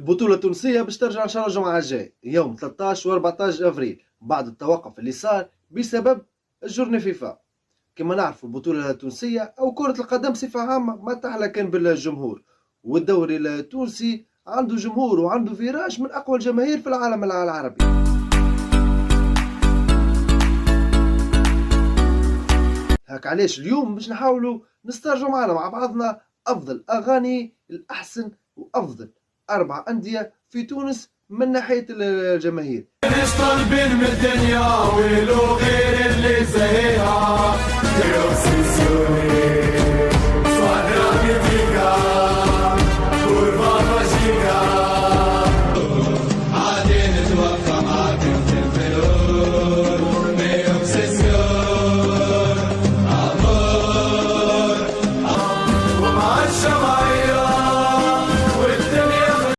البطولة التونسية باش ترجع إن شاء الله الجمعة الجاي يوم 13 و 14 أفريل بعد التوقف اللي صار بسبب الجورني فيفا. كما نعرفوا البطولة التونسية أو كرة القدم بصفة عامة ما تحلى كان بالجمهور، والدوري التونسي عنده جمهور وعنده فيراج من أقوى الجماهير في العالم العربي. هاك علاش اليوم باش نحاولوا نسترجعوا معنا مع بعضنا أفضل أغاني الأحسن وأفضل 4 أندية في تونس من ناحية الجماهير. مش طالبين من الدنيا ويلو غير اللي زيها